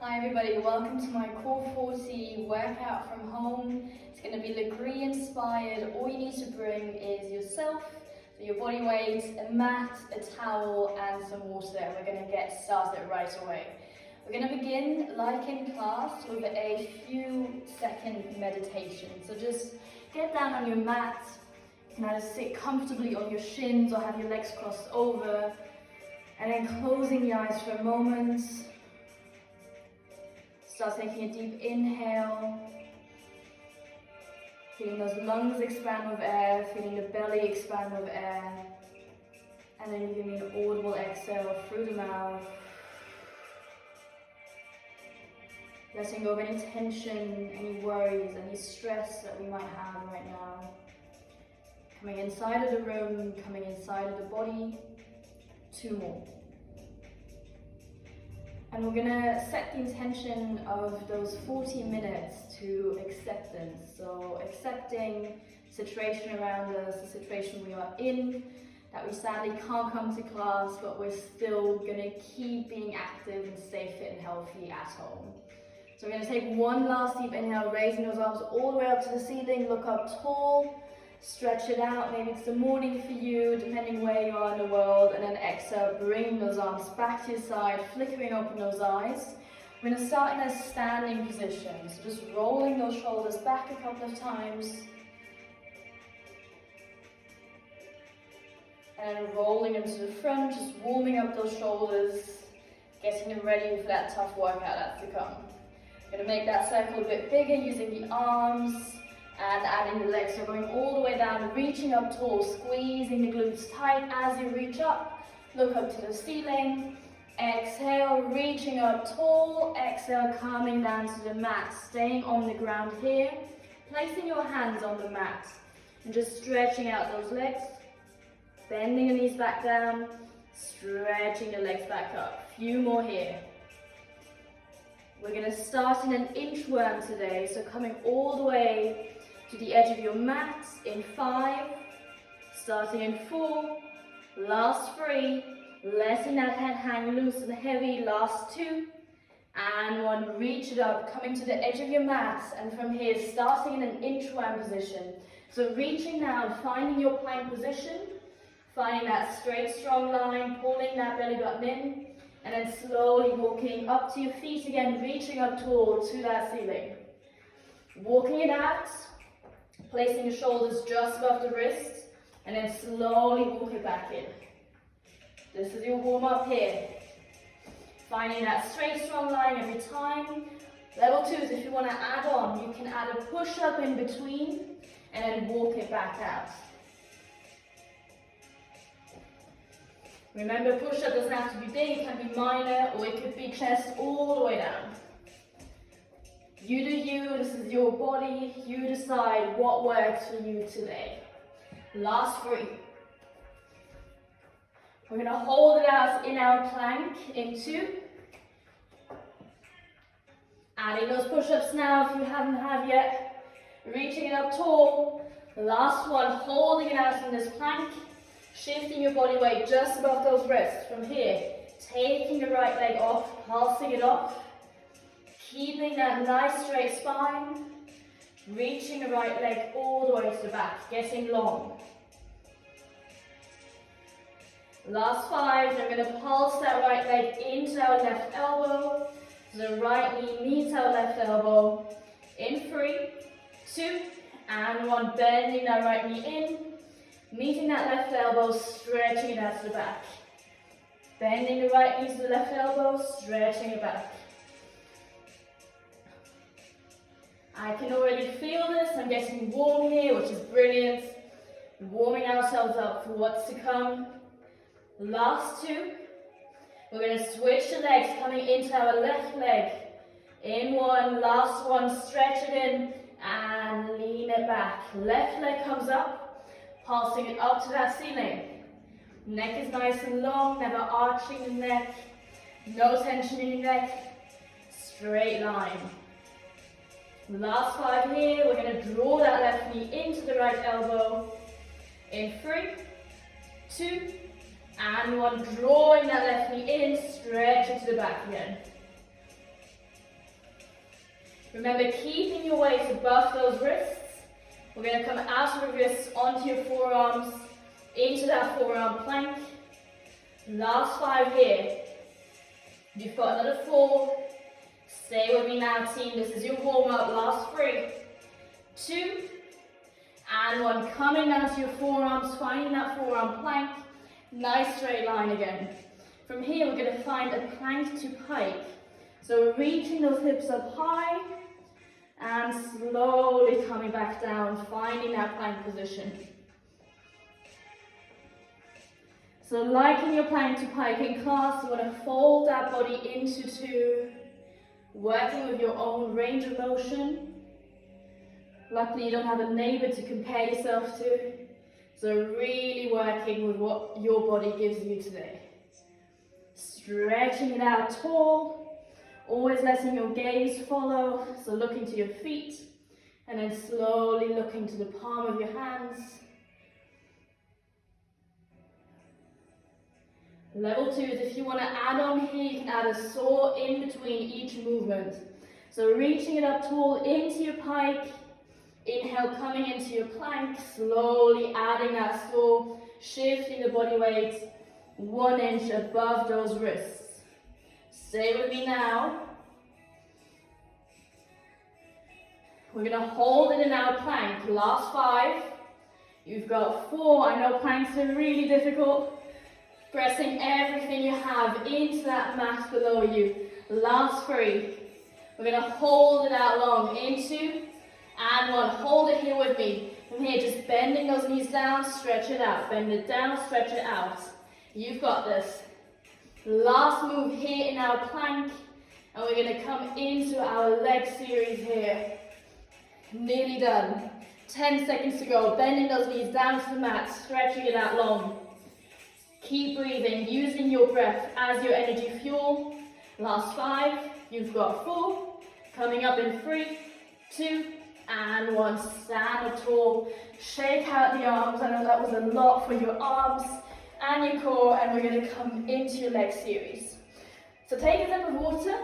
Hi everybody, welcome to my CORE40 workout from home. It's going to be Lagree-inspired. All you need to bring is yourself, so your body weight, a mat, a towel and some water, and we're going to get started right away. We're going to begin, like in class, with a few second meditation. So just get down on your mat. You can either sit comfortably on your shins or have your legs crossed over, and then closing the eyes for a moment. Start taking a deep inhale, feeling those lungs expand with air, feeling the belly expand with air, and then you give me an audible exhale through the mouth, letting go of any tension, any worries, any stress that we might have right now. Coming inside of the room, coming inside of the body, 2 more. And we're going to set the intention of those 40 minutes to acceptance. So accepting the situation around us, the situation we are in, that we sadly can't come to class, but we're still going to keep being active and stay fit and healthy at home. So we're going to take one last deep inhale, raising those arms all the way up to the ceiling, look up tall. Stretch it out, maybe it's the morning for you, depending where you are in the world, and then exhale, bring those arms back to your side, flickering open those eyes. We're going to start in a standing position, so just rolling those shoulders back a couple of times, and rolling them to the front, just warming up those shoulders, getting them ready for that tough workout that's to come. We're going to make that circle a bit bigger using the arms, and adding the legs, so going all the way down, reaching up tall, squeezing the glutes tight as you reach up, look up to the ceiling, exhale, reaching up tall, exhale, coming down to the mat, staying on the ground here, placing your hands on the mat, and just stretching out those legs, bending the knees back down, stretching the legs back up, few more here. We're going to start in an inchworm today, so coming all the way to the edge of your mat in 5, starting in 4, last 3, letting that head hang loose and heavy, last 2, and 1, reach it up, coming to the edge of your mat, and from here, starting in an inchworm position. So reaching down, finding your plank position, finding that straight, strong line, pulling that belly button in, and then slowly walking up to your feet again, reaching up tall to that ceiling. Walking it out, placing your shoulders just above the wrists, and then slowly walk it back in. This is your warm-up here. Finding that straight, strong line every time. Level 2s, if you want to add on, you can add a push-up in between, and then walk it back out. Remember, push-up doesn't have to be big, it can be minor, or it could be chest all the way down. You do you, this is your body, you decide what works for you today. Last 3. We're going to hold it out in our plank in 2. Adding those push-ups now if you haven't have yet. Reaching it up tall. Last 1, holding it out in this plank. Shifting your body weight just above those wrists. From here, taking the right leg off, pulsing it off. Keeping that nice straight spine, reaching the right leg all the way to the back, getting long. Last 5, I'm going to pulse that right leg into our left elbow. The right knee meets our left elbow. In 3, 2, and 1, bending that right knee in, meeting that left elbow, stretching it out to the back. Bending the right knee to the left elbow, stretching it back. I can already feel this, I'm getting warm here, which is brilliant. Warming ourselves up for what's to come. Last 2, we're going to switch the legs, coming into our left leg. In 1, last 1, stretch it in, and lean it back. Left leg comes up, pulsing it up to that ceiling. Neck is nice and long, never arching the neck. No tension in your neck. Straight line. Last 5 here, we're going to draw that left knee into the right elbow. In 3, 2, and 1, drawing that left knee in, stretch it to the back again. Remember, keeping your weight above those wrists. We're going to come out of the wrists onto your forearms, into that forearm plank. Last 5 here. You've got another 4. Stay with me now, team. This is your warm-up. Last 3, 2, and 1. Coming down to your forearms, finding that forearm plank. Nice straight line again. From here, we're going to find a plank to pike. So we're reaching those hips up high and slowly coming back down, finding that plank position. So like in your plank to pike in class, you want to fold that body into 2, working with your own range of motion. Luckily, you don't have a neighbor to compare yourself to, so really working with what your body gives you today. Stretching it out tall, always letting your gaze follow, so looking to your feet, and then slowly looking to the palm of your hands. Level 2 is if you want to add on here, you can add a saw in between each movement. So reaching it up tall into your pike, inhale coming into your plank, slowly adding that saw, shifting the body weight 1 inch above those wrists. Stay with me now. We're going to hold it in our plank. Last 5. You've got 4. I know planks are really difficult. Pressing everything you have into that mat below you. Last 3. We're going to hold it out long. Into and 1. Hold it here with me. From here, just bending those knees down, stretch it out. Bend it down, stretch it out. You've got this. Last move here in our plank. And we're going to come into our leg series here. Nearly done. 10 seconds to go. Bending those knees down to the mat, stretching it out long. Keep breathing, using your breath as your energy fuel. Last 5, you've got 4. Coming up in 3, 2, and 1. Stand up tall, shake out the arms. I know that was a lot for your arms and your core, and we're going to come into your leg series. So take a sip of water,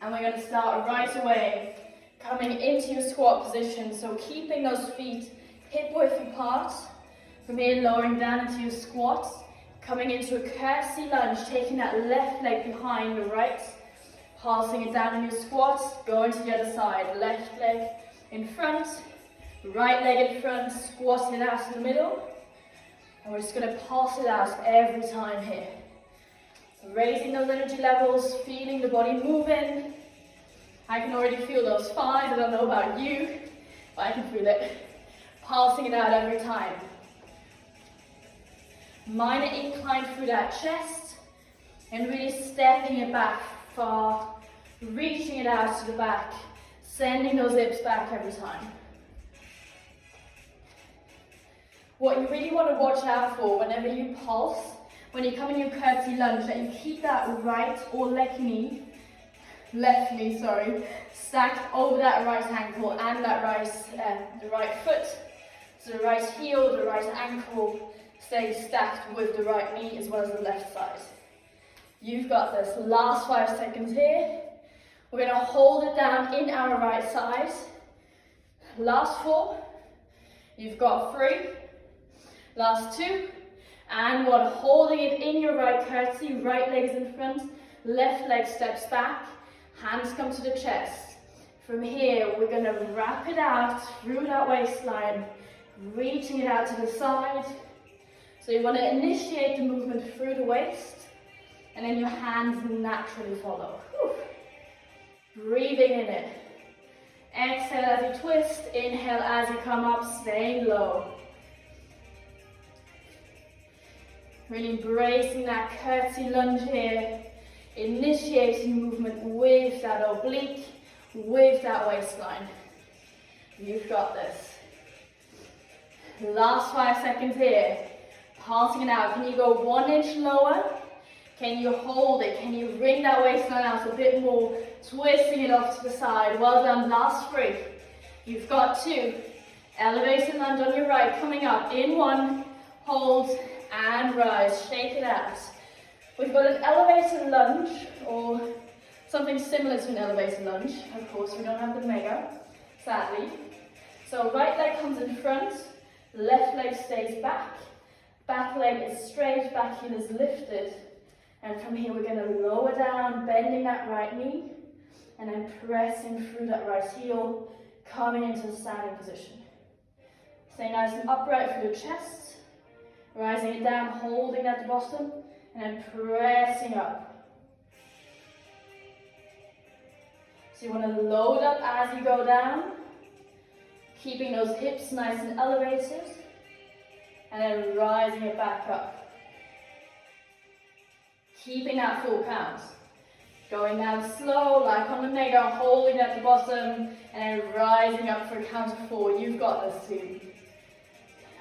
and we're going to start right away, coming into your squat position. So keeping those feet hip width apart. From here, lowering down into your squat, coming into a curtsy lunge, taking that left leg behind the right, passing it down in your squat, going to the other side, left leg in front, right leg in front, squatting it out in the middle, and we're just going to pass it out every time here. Raising those energy levels, feeling the body moving. I can already feel those 5, I don't know about you, but I can feel it. Passing it out every time. Minor incline through that chest, and really stepping it back far, reaching it out to the back, sending those hips back every time. What you really want to watch out for whenever you pulse, when you come in your curtsy lunge, that you keep that right or left knee, stacked over that right ankle and that the right foot. So the right heel, the right ankle, stay stacked with the right knee as well as the left side. You've got this. Last 5 seconds here. We're going to hold it down in our right side. Last 4. You've got 3. Last 2. And 1. Holding it in your right curtsy. Right leg is in front. Left leg steps back. Hands come to the chest. From here, we're going to wrap it out through that waistline. Reaching it out to the side. So you want to initiate the movement through the waist, and then your hands naturally follow. Whew. Breathing in it. Exhale as you twist, inhale as you come up, staying low. Really embracing that curtsy lunge here, initiating movement with that oblique, with that waistline. You've got this. Last 5 seconds here. Passing it out. Can you go 1 inch lower? Can you hold it? Can you bring that waistline out a bit more? Twisting it off to the side. Well done. Last 3. You've got 2. Elevated lunge on your right. Coming up. In 1. Hold and rise. Shake it out. We've got an elevated lunge or something similar to an elevator lunge. Of course, we don't have the mega, sadly. So right leg comes in front, left leg stays back, back leg is straight, back heel is lifted. And from here, we're going to lower down, bending that right knee, and then pressing through that right heel, coming into a standing position. Stay nice and upright for your chest, rising it down, holding at the bottom, and then pressing up. So you want to load up as you go down, keeping those hips nice and elevated, and then rising it back up. Keeping that full count. Going down slow, like on the mega, holding at the bottom, and then rising up for a count of 4. You've got this too.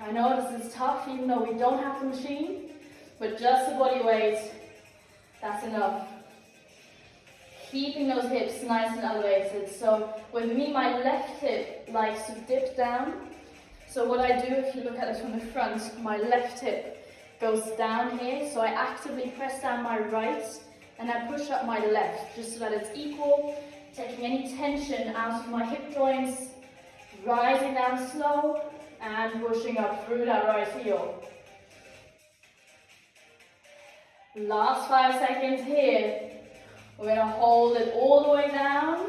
I know this is tough, even though we don't have the machine, but just the body weight, that's enough. Keeping those hips nice and elevated. So with me, my left hip likes to dip down. So what I do, if you look at it from the front, my left hip goes down here. So I actively press down my right and I push up my left, just so that it's equal, taking any tension out of my hip joints, rising down slow, and pushing up through that right heel. Last 5 seconds here. We're going to hold it all the way down,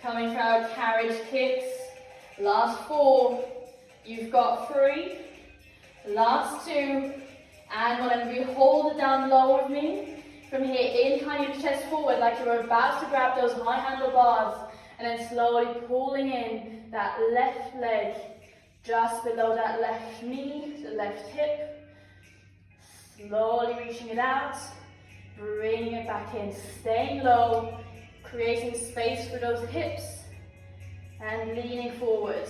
coming for our carriage kicks. Last 4, you've got 3, last 2, and whenever you hold it down low with me, from here, incline your chest forward like you're about to grab those high handlebars, and then slowly pulling in that left leg just below that left knee, the left hip. Slowly reaching it out, bringing it back in, staying low, creating space for those hips, and leaning forward.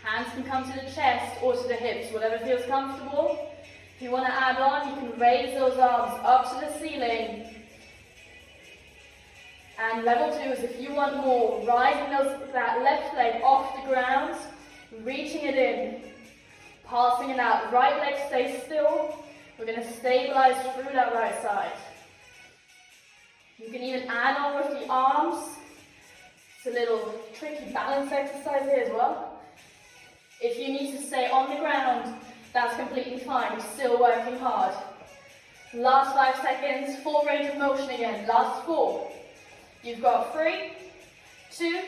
Hands can come to the chest or to the hips, whatever feels comfortable. If you want to add on, you can raise those arms up to the ceiling. And level 2 is if you want more, rising that left leg off the ground, reaching it in, passing it out. Right leg stays still. We're going to stabilize through that right side. You can even add on with the arms. It's a little tricky balance exercise here as well. If you need to stay on the ground, that's completely fine. You're still working hard. Last 5 seconds, full range of motion again. Last 4. You've got 3, 2,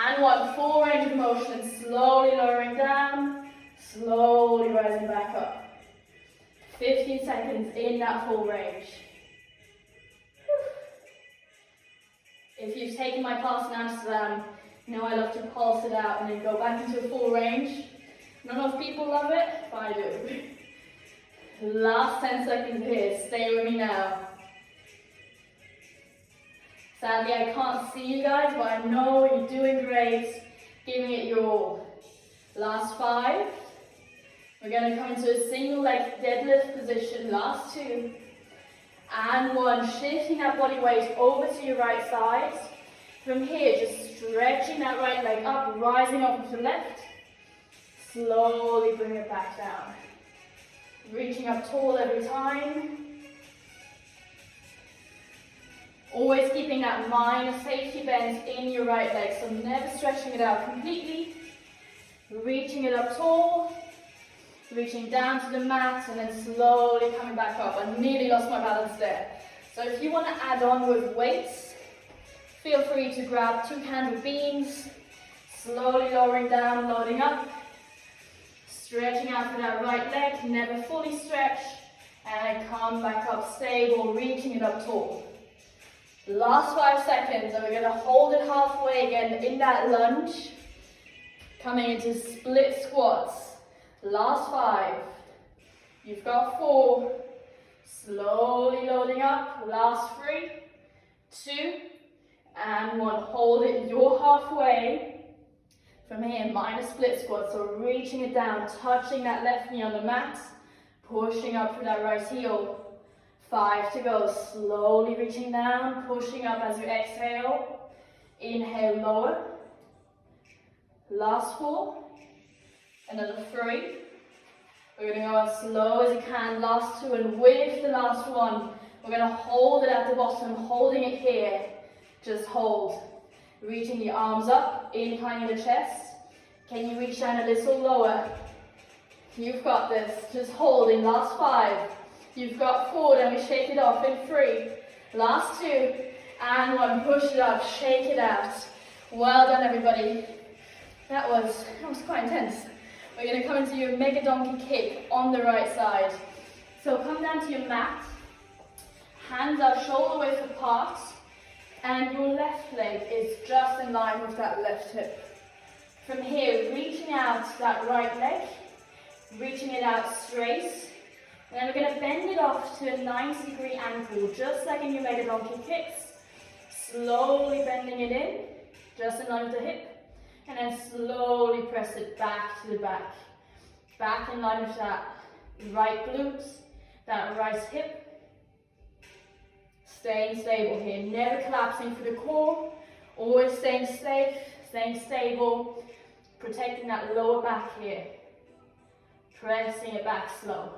and 1. Full range of motion. Slowly lowering down, slowly rising back up. 15 seconds in that full range. If you've taken my class in Amsterdam, you know I love to pulse it out and then go back into a full range. Not enough people love it, but I do. Last 10 seconds here, stay with me now. Sadly, I can't see you guys, but I know you're doing great, giving it your all. Last 5. We're going to come into a single leg deadlift position. Last 2. And 1. Shifting that body weight over to your right side. From here, just stretching that right leg up, rising up to the left. Slowly bring it back down. Reaching up tall every time. Always keeping that minor safety bend in your right leg, so never stretching it out completely. Reaching it up tall. Reaching down to the mat and then slowly coming back up. I nearly lost my balance there. So if you want to add on with weights, feel free to grab 2 candle beams. Slowly lowering down, loading up. Stretching out for that right leg, never fully stretch. And come back up stable, reaching it up tall. Last 5 seconds, and we're going to hold it halfway again in that lunge. Coming into split squats. Last 5. You've got 4. Slowly loading up. Last 3, 2, and 1. Hold it. You're halfway. From here, minus split squat. So reaching it down, touching that left knee on the mat, pushing up through that right heel. 5 to go. Slowly reaching down, pushing up as you exhale. Inhale, lower. Last 4. Another 3. We're going to go as slow as you can. Last 2, and with the last 1, We're going to hold it at the bottom, holding it here. Just hold. Reaching the arms up, inclining the chest. Can you reach down a little lower? You've got this. Just hold in last 5. You've got 4, then we shake it off in 3. Last 2, and 1. Push it up, shake it out. Well done, everybody. That was quite intense. We're going to come into your mega donkey kick on the right side. So come down to your mat. Hands are shoulder width apart. And your left leg is just in line with that left hip. From here, reaching out that right leg. Reaching it out straight. And then we're going to bend it off to a 90-degree ankle, just like in your mega donkey kicks. Slowly bending it in, just in line with the hip. And then slowly press it back to the back. Back in line with that right glute, that right hip. Staying stable here, never collapsing through the core. Always staying safe, staying stable. Protecting that lower back here. Pressing it back slow.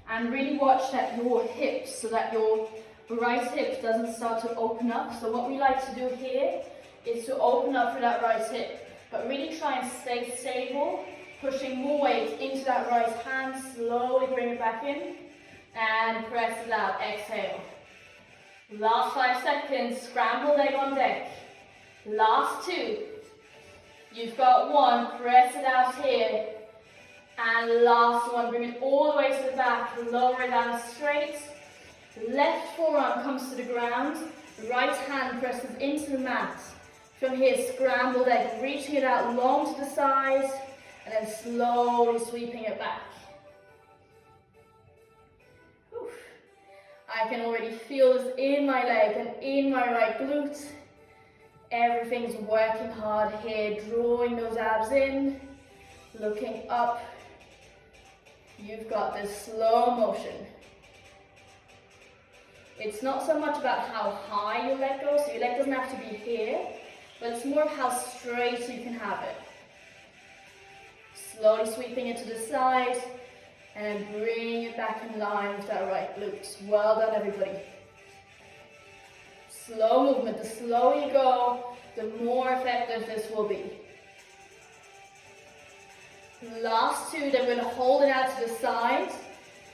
And really watch that your hips, so that your right hip doesn't start to open up. So what we like to do here is to open up for that right hip, but really try and stay stable, pushing more weight into that right hand. Slowly bring it back in and press it out. Exhale. Last 5 seconds. Scramble leg on deck. Last 2. You've got 1. Press it out here. And last 1, bring it all the way to the back, lower it down straight. Left forearm comes to the ground, right hand presses into the mat. From here, scramble leg, reaching it out long to the side, and then slowly sweeping it back. Oof. I can already feel this in my leg and in my right glute. Everything's working hard here, drawing those abs in, looking up. You've got this slow motion. It's not so much about how high your leg goes, so your leg doesn't have to be here, but it's more of how straight you can have it. Slowly sweeping it to the side, and bringing it back in line with that right glute. Well done, everybody. Slow movement. The slower you go, the more effective this will be. Last 2, then we're going to hold it out to the side.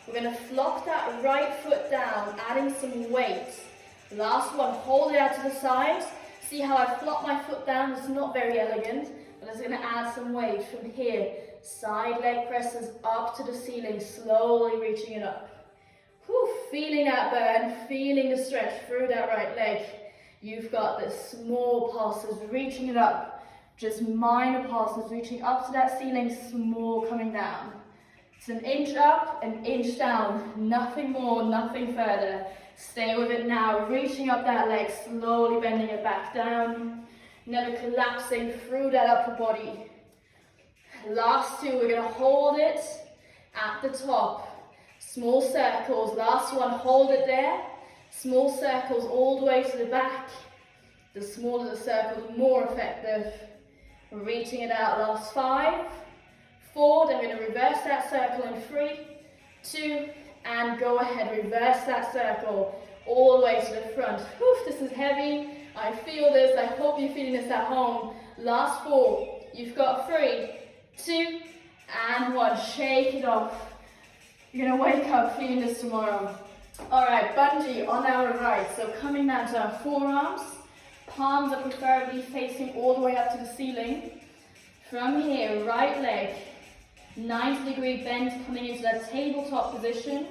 We're going to flop that right foot down, adding some weight. Last 1, hold it out to the side. See how I flop my foot down? It's not very elegant, but I'm going to add some weight from here. Side leg presses up to the ceiling, slowly reaching it up. Whew, feeling that burn, feeling the stretch through that right leg. You've got this small pulses, reaching it up. Just minor pulses, reaching up to that ceiling, small coming down. It's an inch up, an inch down, nothing more, nothing further. Stay with it now, reaching up that leg, slowly bending it back down, never collapsing through that upper body. Last 2, we're going to hold it at the top. Small circles, last 1, hold it there. Small circles all the way to the back. The smaller the circle, the more effective. Reaching it out, last 5, 4, then we're going to reverse that circle in 3, 2, and go ahead, reverse that circle all the way to the front. Whew, this is heavy, I feel this, I hope you're feeling this at home. Last 4, you've got 3, 2, and 1, shake it off. You're going to wake up feeling this tomorrow. Alright, bungee on our right, so coming down to our forearms. Palms are preferably facing all the way up to the ceiling. From here, right leg, 90-degree bend coming into that tabletop position.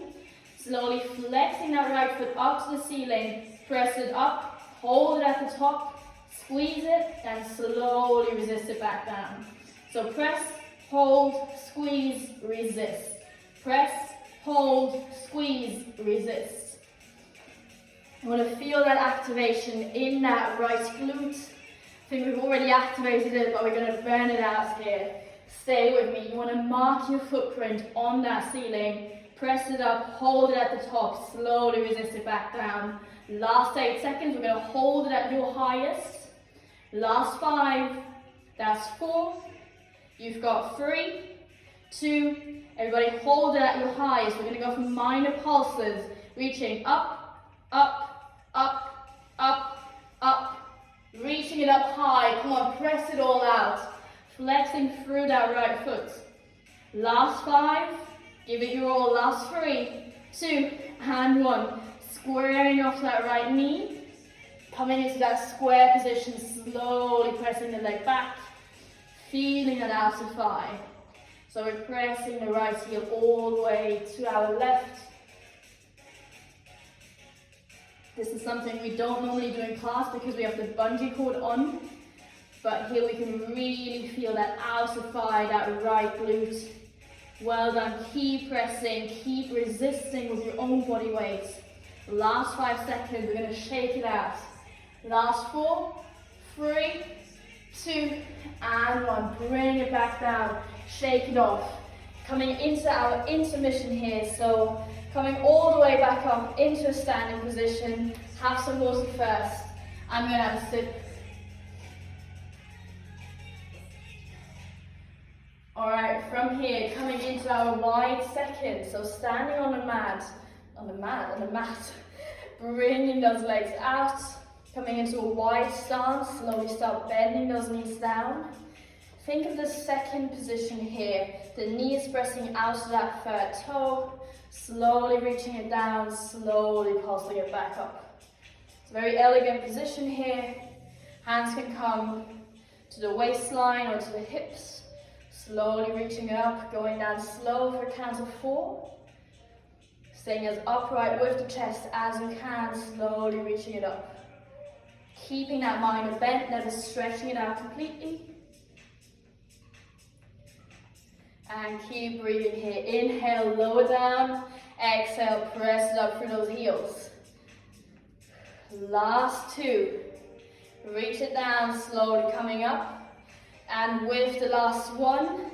Slowly flexing that right foot up to the ceiling. Press it up, hold it at the top, squeeze it, and slowly resist it back down. So press, hold, squeeze, resist. Press, hold, squeeze, resist. I want to feel that activation in that right glute. I think we've already activated it, but we're going to burn it out here. Stay with me. You want to mark your footprint on that ceiling. Press it up, hold it at the top, slowly resist it back down. Last 8 seconds, we're going to hold it at your highest. Last 5, that's 4. You've got 3, 2. Everybody hold it at your highest. We're going to go for minor pulses, reaching up, up, up, up, up. Reaching it up high. Come on, press it all out. Flexing through that right foot. Last 5. Give it your all. Last 3, 2, and 1. Squaring off that right knee. Coming into that square position, slowly pressing the leg back. Feeling that outer thigh. So we're pressing the right heel all the way to our left. This is something we don't normally do in class because we have the bungee cord on. But here we can really feel that outer thigh, that right glute. Well done. Keep pressing, keep resisting with your own body weight. Last 5 seconds, we're going to shake it out. Last 4, 3, 2, and 1. Bring it back down. Shake it off. Coming into our intermission here. So coming all the way back up into a standing position. Have some water first. I'm going to have a sip. Alright, from here, coming into our wide second. So standing on the mat. Bringing those legs out. Coming into a wide stance. Slowly start bending those knees down. Think of the second position here. The knee is pressing out to that third toe. Slowly reaching it down, slowly pulsing it back up. It's a very elegant position here. Hands can come to the waistline or to the hips. Slowly reaching it up, going down slow for a count of 4. Staying as upright with the chest as you can, slowly reaching it up. Keeping that minor bent, never stretching it out completely. And keep breathing here. Inhale, lower down. Exhale, press it up through those heels. Last 2. Reach it down, slowly coming up. And with the last 1,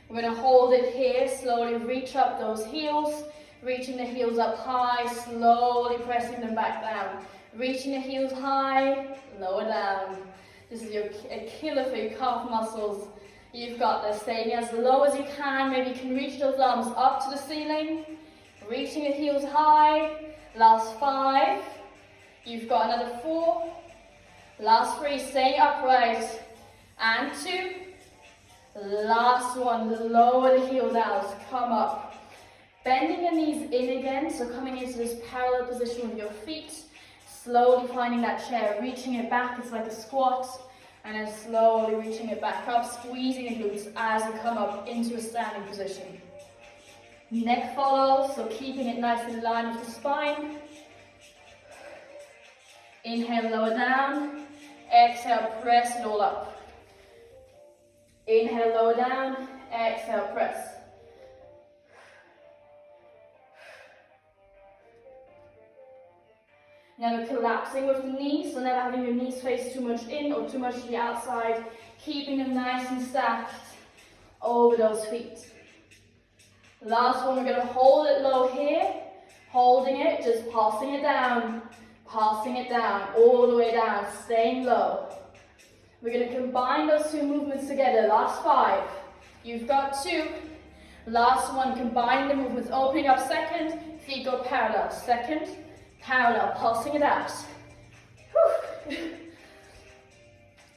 we're going to hold it here. Slowly reach up those heels. Reaching the heels up high, slowly pressing them back down. Reaching the heels high, lower down. This is a killer for your calf muscles. You've got this. Staying as low as you can. Maybe you can reach those arms up to the ceiling. Reaching the heels high. Last 5. You've got another 4. Last 3. Staying upright. And 2. Last 1. Lower the heels out. Come up. Bending the knees in again. So coming into this parallel position with your feet. Slowly finding that chair. Reaching it back. It's like a squat. And then slowly reaching it back up, squeezing the glutes as you come up into a standing position. Neck follows, so keeping it nice in line with the spine. Inhale, lower down. Exhale, press it all up. Inhale, lower down. Exhale, press. Never collapsing with the knees, so never having your knees face too much in or too much to the outside. Keeping them nice and stacked over those feet. Last one, we're going to hold it low here. Holding it, just passing it down, all the way down, staying low. We're going to combine those 2 movements together. Last 5. You've got 2. Last 1, combine the movements, opening up second, feet go parallel, second, parallel, pulsing it out. Whew.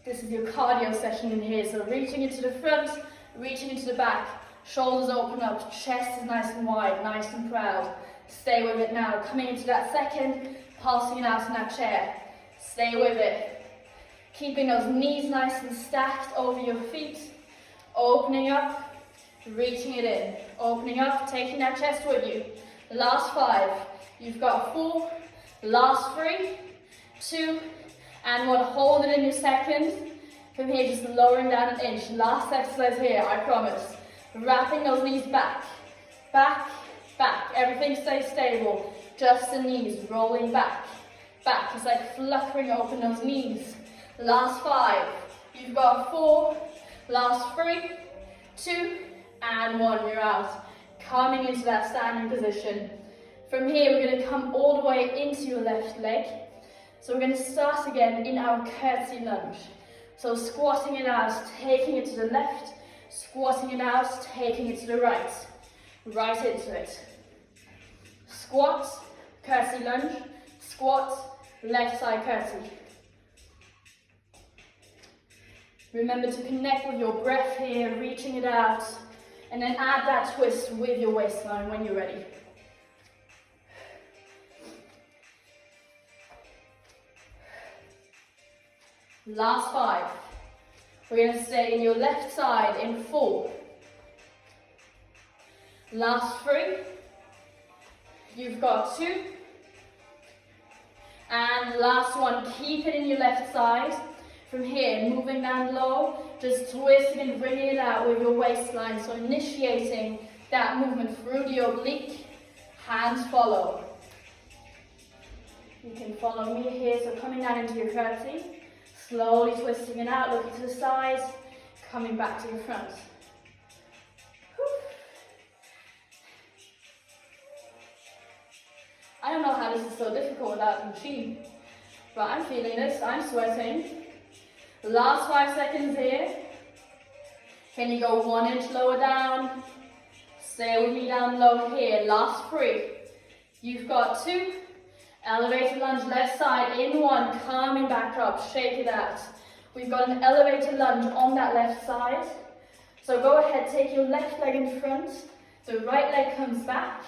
This is your cardio session in here. So reaching into the front, reaching into the back, shoulders open up, chest is nice and wide, nice and proud. Stay with it now. Coming into that second, pulsing it out in that chair. Stay with it. Keeping those knees nice and stacked over your feet. Opening up, reaching it in. Opening up, taking that chest with you. Last 5. You've got 4, last 3, 2, and 1. Hold it in your second. From here, just lowering down an inch. Last exercise here, I promise. Wrapping those knees back, back, back. Everything stays stable. Just the knees rolling back, back. It's like fluttering open those knees. Last 5. You've got 4, last 3, 2, and 1. You're out. Coming into that standing position. From here, we're going to come all the way into your left leg. So we're going to start again in our curtsy lunge. So squatting it out, taking it to the left, Squatting it out, taking it to the right. Right into it. Squat, curtsy lunge, squat, left side curtsy. Remember to connect with your breath here, reaching it out, and then add that twist with your waistline when you're ready. Last 5. We're going to stay in your left side in 4. Last 3. You've got 2. And last one, keep it in your left side. From here, moving down low, just twisting and bringing it out with your waistline. So initiating that movement through the oblique, hands follow. You can follow me here, so coming down into your curtsy, slowly twisting it out, looking to the side, coming back to your front. I don't know how this is so difficult without the machine, but I'm feeling this, I'm sweating. Last 5 seconds here. Can you go 1 inch lower down? Stay with me down low here. Last 3. You've got 2. Elevated lunge left side in 1. Coming back up. Shake it out. We've got an elevated lunge on that left side. So go ahead, take your left leg in front. The right leg comes back.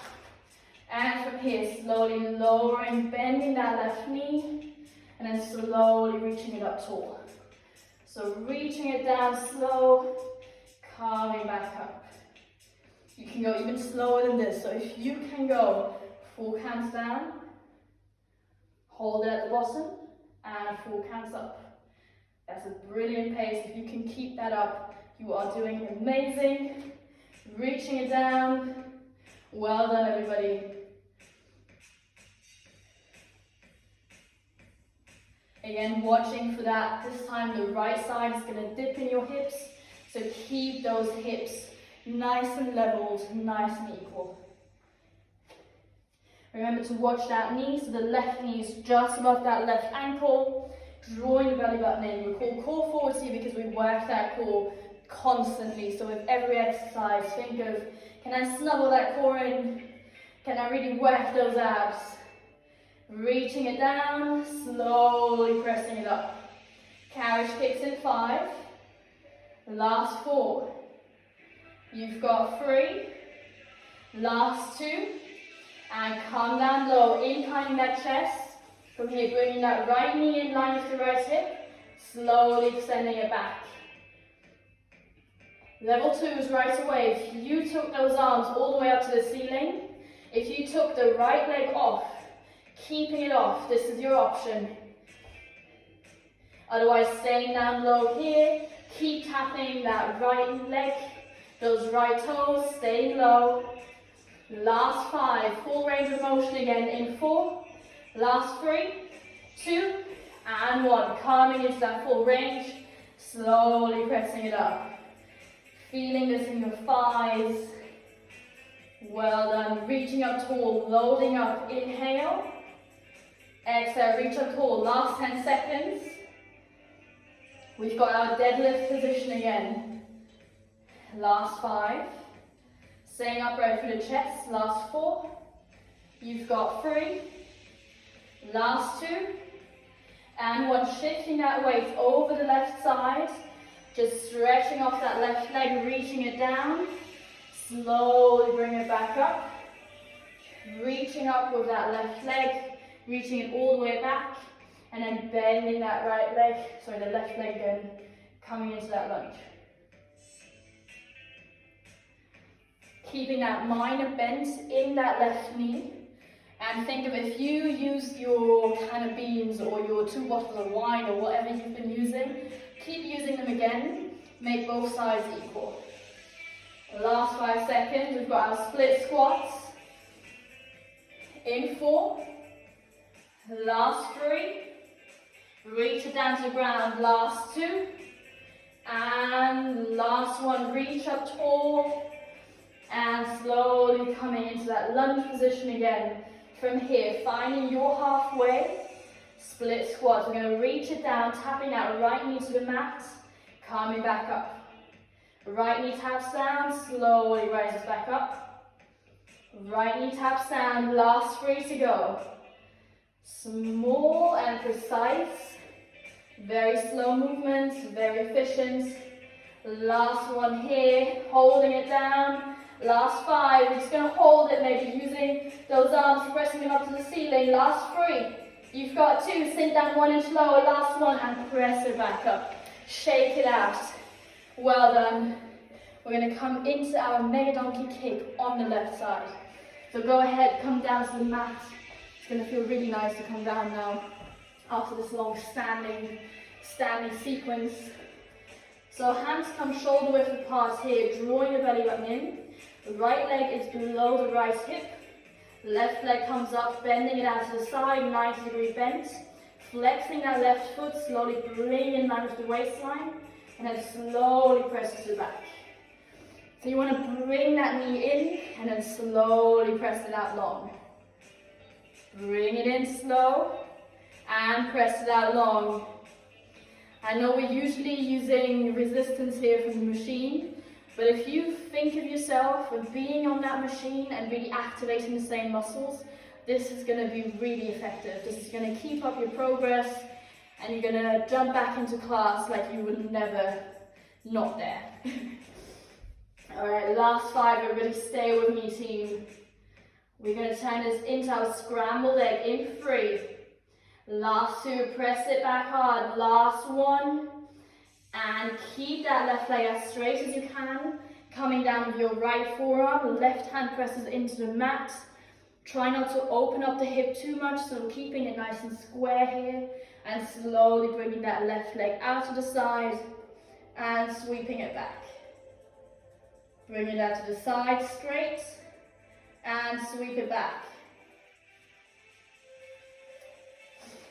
And from here, slowly lowering, bending that left knee. And then slowly reaching it up tall. So reaching it down slow, coming back up. You can go even slower than this. So if you can go full counts down, hold it at the bottom, and full counts up. That's a brilliant pace. If you can keep that up, you are doing amazing. Reaching it down. Well done, everybody. Again, watching for that. This time the right side is going to dip in your hips. So keep those hips nice and leveled, nice and equal. Remember to watch that knee. So the left knee is just above that left ankle. Drawing the belly button in. We call core 40 because we work that core constantly. So with every exercise, think of, can I snuggle that core in? Can I really work those abs? Reaching it down, slowly pressing it up. Carriage kicks in 5. Last 4. You've got 3. Last 2. And come down low, inclining that chest. From here, bringing that right knee in line with the right hip. Slowly extending it back. Level 2 is right away. If you took those arms all the way up to the ceiling, if you took the right leg off, keeping it off, this is your option. Otherwise, staying down low here, keep tapping that right leg, those right toes, staying low. Last 5, full range of motion again in 4. Last 3, 2, and 1. Coming into that full range, slowly pressing it up. Feeling this in your thighs. Well done. Reaching up tall, loading up. Inhale. Exhale, reach up tall. Last 10 seconds. We've got our deadlift position again. Last 5. Staying upright for the chest. Last 4. You've got 3. Last 2. And 1. Shifting that weight over the left side. Just stretching off that left leg, reaching it down. Slowly bring it back up. Reaching up with that left leg, reaching it all the way back. And then bending that right leg, the left leg again, coming into that lunge. Keeping that minor bend in that left knee. And think of if you use your can of beans or your 2 bottles of wine or whatever you've been using, keep using them again. Make both sides equal. Last 5 seconds, we've got our split squats. In 4. Last 3. Reach it down to the ground. Last 2. And last 1, reach up tall. And slowly coming into that lunge position again. From here, finding your halfway. Split squats. We're going to reach it down, tapping that right knee to the mat. Coming back up. Right knee taps down, slowly rises back up. Right knee taps down, last 3 to go. Small and precise. Very slow movements, very efficient. Last one here, holding it down. Last 5, we're just going to hold it, maybe using those arms, pressing them up to the ceiling. Last 3, you've got 2, sink down 1 inch lower. Last 1, and press it back up. Shake it out. Well done. We're going to come into our mega donkey kick on the left side. So go ahead, come down to the mat. It's going to feel really nice to come down now after this long standing sequence. So hands come shoulder width apart here, drawing the belly button in. The right leg is below the right hip. Left leg comes up, bending it out to the side, 90-degree bend. Flexing that left foot, slowly bring in line with the waistline, and then slowly press to the back. So you want to bring that knee in, and then slowly press it out long. Bring it in slow, and press it out long. I know we're usually using resistance here from the machine, but if you think of yourself as being on that machine and really activating the same muscles, this is going to be really effective. This is going to keep up your progress, and you're going to jump back into class like you were never not there. Alright, last 5, everybody stay with me, team. We're going to turn this into our scrambled egg in 3. Last 2, press it back hard. Last 1, and keep that left leg as straight as you can. Coming down with your right forearm, left hand presses into the mat. Try not to open up the hip too much, so keeping it nice and square here. And slowly bringing that left leg out to the side and sweeping it back. Bring it out to the side straight and sweep it back.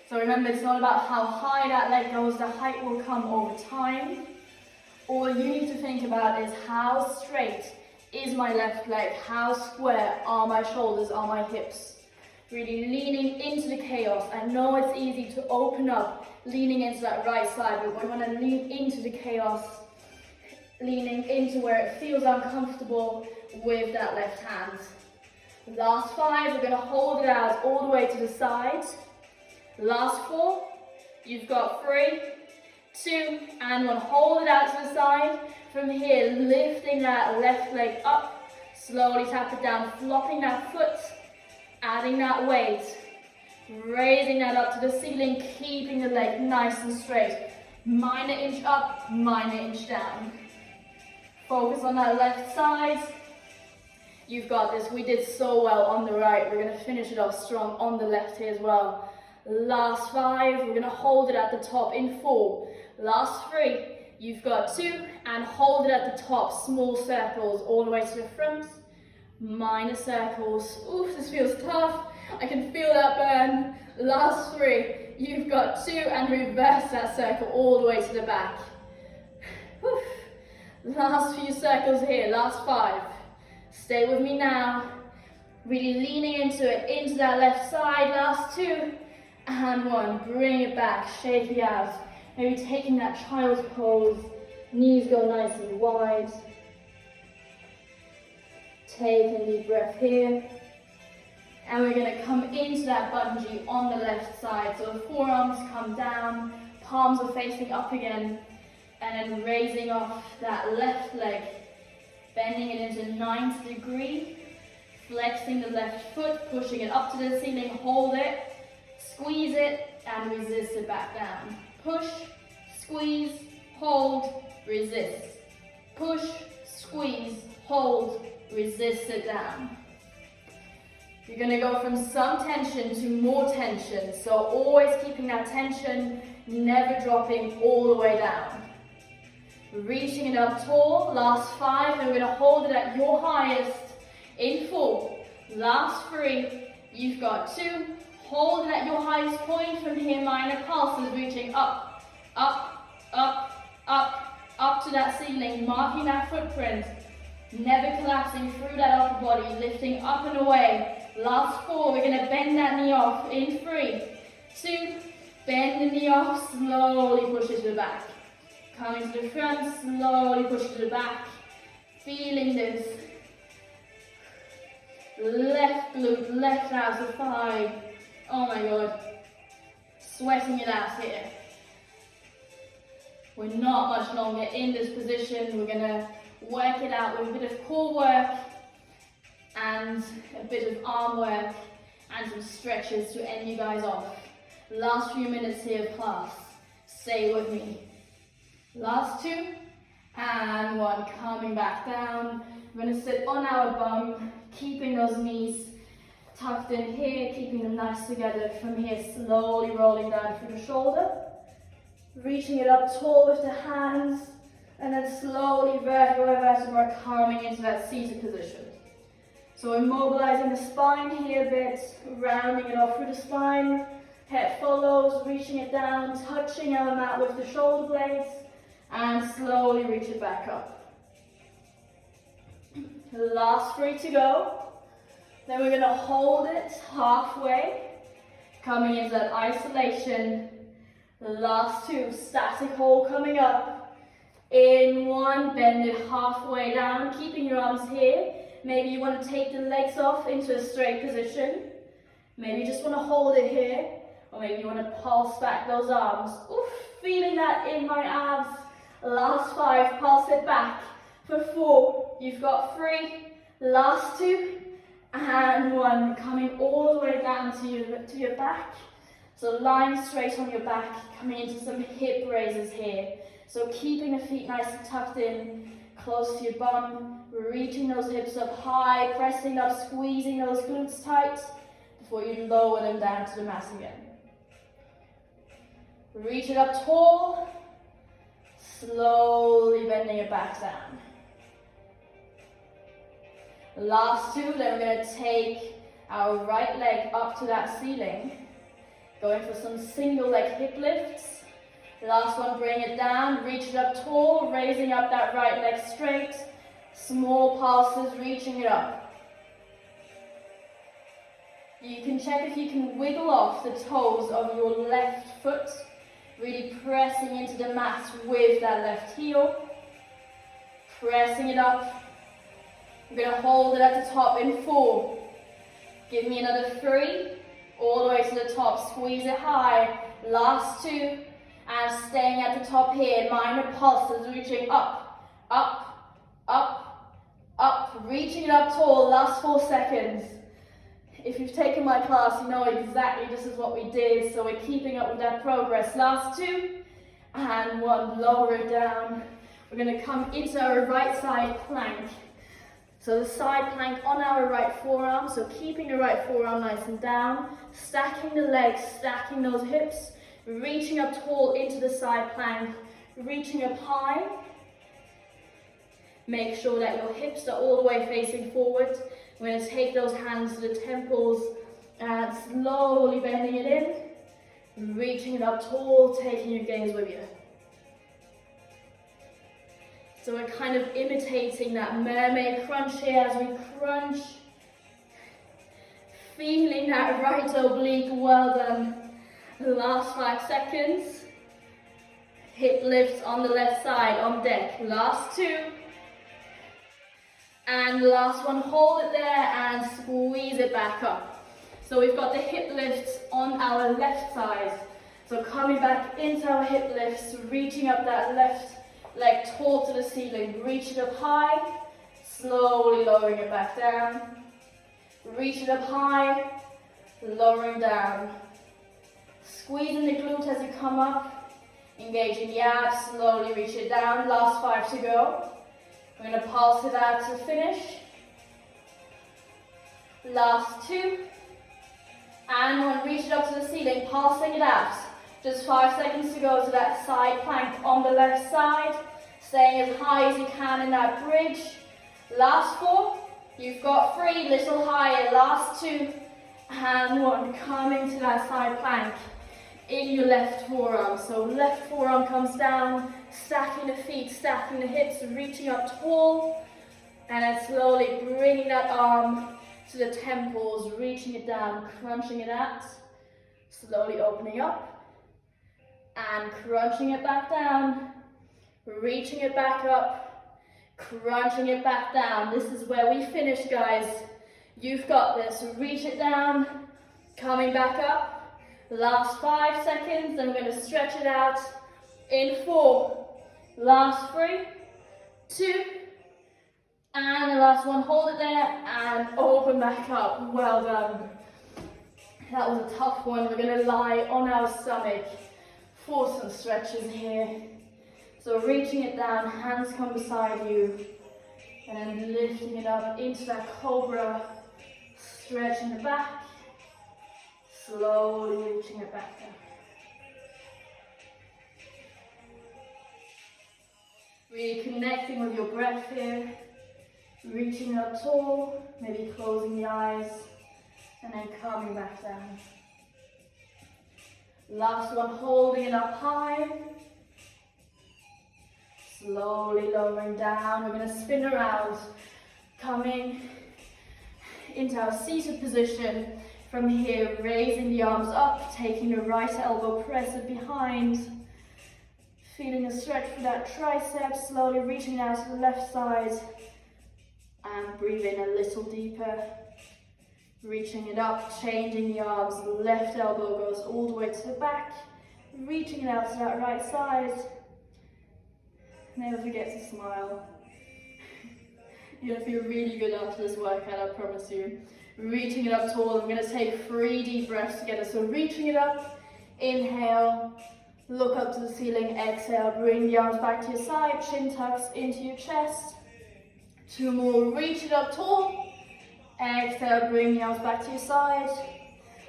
So remember, it's not about how high that leg goes, the height will come over time. All you need to think about is how straight is my left leg, how square are my shoulders, are my hips. Really leaning into the chaos. I know it's easy to open up, leaning into that right side, but we want to lean into the chaos, leaning into where it feels uncomfortable with that left hand. Last 5, we're going to hold it out all the way to the side. Last 4, you've got 3, 2, and 1. Hold it out to the side. From here, lifting that left leg up, slowly tap it down, flopping that foot, adding that weight, raising that up to the ceiling, keeping the leg nice and straight. Minor inch up, minor inch down. Focus on that left side. You've got this. We did so well on the right. We're going to finish it off strong on the left here as well. Last 5, we're going to hold it at the top in 4. Last 3, you've got 2, and hold it at the top, small circles all the way to the front, minor circles. Oof, this feels tough. I can feel that burn. Last 3, you've got 2, and reverse that circle all the way to the back. Oof. Last few circles here, last 5. Stay with me now. Really leaning into it, into that left side. Last 2. And 1, bring it back, shake it out. Maybe taking that child's pose, knees go nice and wide. Take a deep breath here. And we're going to come into that bungee on the left side. So the forearms come down, palms are facing up again. And then raising off that left leg, bending it into 90 degree. Flexing the left foot, pushing it up to the ceiling, hold it. Squeeze it and resist it back down. Push, squeeze, hold, resist. Push, squeeze, hold, resist it down. You're going to go from some tension to more tension. So always keeping that tension, never dropping all the way down. Reaching it up tall. Last 5, and we're going to hold it at your highest in 4. Last 3, you've got 2. Hold it at your highest point. From here, minor pulses, reaching up, up, up, up, up to that ceiling, marking that footprint. Never collapsing through that upper body, lifting up and away. Last 4, we're going to bend that knee off in 3, 2, bend the knee off, slowly push it to the back. Coming to the front, slowly push to the back. Feeling this. Left glute, left outer thigh. Oh my god. Sweating it out here. We're not much longer in this position. We're gonna work it out with a bit of core work and a bit of arm work and some stretches to end you guys off. Last few minutes here of class. Stay with me. Last 2 and 1. Coming back down. We're gonna sit on our bum, keeping those knees tucked in here, keeping them nice together. From here, slowly rolling down through the shoulder. Reaching it up tall with the hands, and then slowly vertebra by vertebra coming into that seated position. So we're mobilizing the spine here a bit, rounding it off through the spine. Head follows, reaching it down, touching our mat with the shoulder blades, and slowly reach it back up. Last 3 to go. Then we're going to hold it halfway, coming into that isolation. Last 2, static hold coming up. In 1, bend it halfway down, keeping your arms here. Maybe you want to take the legs off into a straight position. Maybe you just want to hold it here. Or maybe you want to pulse back those arms. Oof, feeling that in my abs. Last 5, pulse it back. For 4, you've got 3. Last 2, and 1. Coming all the way down to your back. So lying straight on your back, coming into some hip raises here. So keeping the feet nice and tucked in, close to your bum, reaching those hips up high, pressing up, squeezing those glutes tight before you lower them down to the mat again. Reach it up tall, slowly bending it back down. Last 2, then we're going to take our right leg up to that ceiling. Going for some single leg hip lifts. Last one, bring it down, reach it up tall, raising up that right leg straight. Small pulses, reaching it up. You can check if you can wiggle off the toes of your left foot, really pressing into the mat with that left heel. Pressing it up. I'm going to hold it at the top in 4. Give me another 3. All the way to the top, squeeze it high. Last 2, and staying at the top here. Minor pulses, reaching up, up, up, up. Reaching it up tall, last 4 seconds. If you've taken my class, you know exactly this is what we did. So we're keeping up with that progress. Last 2, and 1, lower it down. We're going to come into our right side plank. So the side plank on our right forearm, so keeping the right forearm nice and down, stacking the legs, stacking those hips, reaching up tall into the side plank, reaching up high. Make sure that your hips are all the way facing forward. We're going to take those hands to the temples and slowly bending it in, reaching it up tall, taking your gaze with you. So we're kind of imitating that mermaid crunch here as we crunch. Feeling that right oblique, well done. The last 5 seconds. Hip lifts on the left side, on deck. Last 2. And last one, hold it there and squeeze it back up. So we've got the hip lifts on our left side. So coming back into our hip lifts, reaching up that left leg tall to the ceiling, reach it up high, slowly lowering it back down. Reach it up high, lowering down. Squeezing the glute as you come up, engaging the abs, slowly reach it down. Last 5 to go. We're going to pulse it out to finish. Last 2. And 1, reach it up to the ceiling, pulsing it out. Just 5 seconds to go to that side plank on the left side. Staying as high as you can in that bridge. Last 4. You've got 3, little higher. Last 2. And 1, coming to that side plank in your left forearm. So left forearm comes down, stacking the feet, stacking the hips, reaching up tall. And then slowly bringing that arm to the temples, reaching it down, crunching it out. Slowly opening up. And crunching it back down. reaching it back up, crunching it back down. This is where we finish, guys. You've got this. Reach it down, coming back up. Last 5 seconds, then we're going to stretch it out in 4. Last 3, 2, and the last one. Hold it there and open back up. Well done. That was a tough one. We're going to lie on our stomach for some stretches here. So reaching it down, hands come beside you, and then lifting it up into that Cobra Stretch in the back, slowly reaching it back down. Really connecting with your breath here, reaching up tall, maybe closing the eyes, and then coming back down. Last one, holding it up high. Slowly lowering down. We're going to spin around, coming into our seated position. From here, raising the arms up, taking the right elbow, press it behind. Feeling a stretch for that tricep, slowly reaching out to the left side. And breathe in a little deeper. Reaching it up, changing the arms, left elbow goes all the way to the back. Reaching it out to that right side. Never forget to smile. You're going to feel really good after this workout, I promise you. Reaching it up tall. I'm going to take 3 deep breaths together. So reaching it up, inhale, look up to the ceiling, exhale, bring the arms back to your side, chin tucks into your chest. 2 more, reach it up tall, exhale, bring the arms back to your side.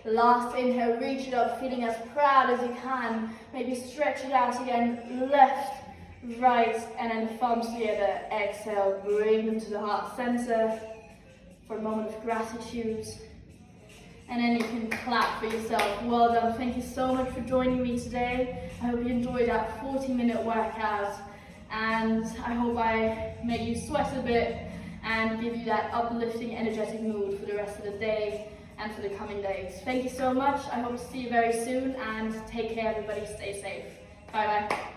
Last inhale, reach it up, feeling as proud as you can. Maybe stretch it out again, left, right, and then thumbs together. Exhale, bring them to the heart center for a moment of gratitude. And then you can clap for yourself. Well done. Thank you so much for joining me today. I hope you enjoyed that 40-minute workout. And I hope I made you sweat a bit and give you that uplifting, energetic mood for the rest of the day and for the coming days. Thank you so much. I hope to see you very soon, and take care, everybody. Stay safe. Bye-bye.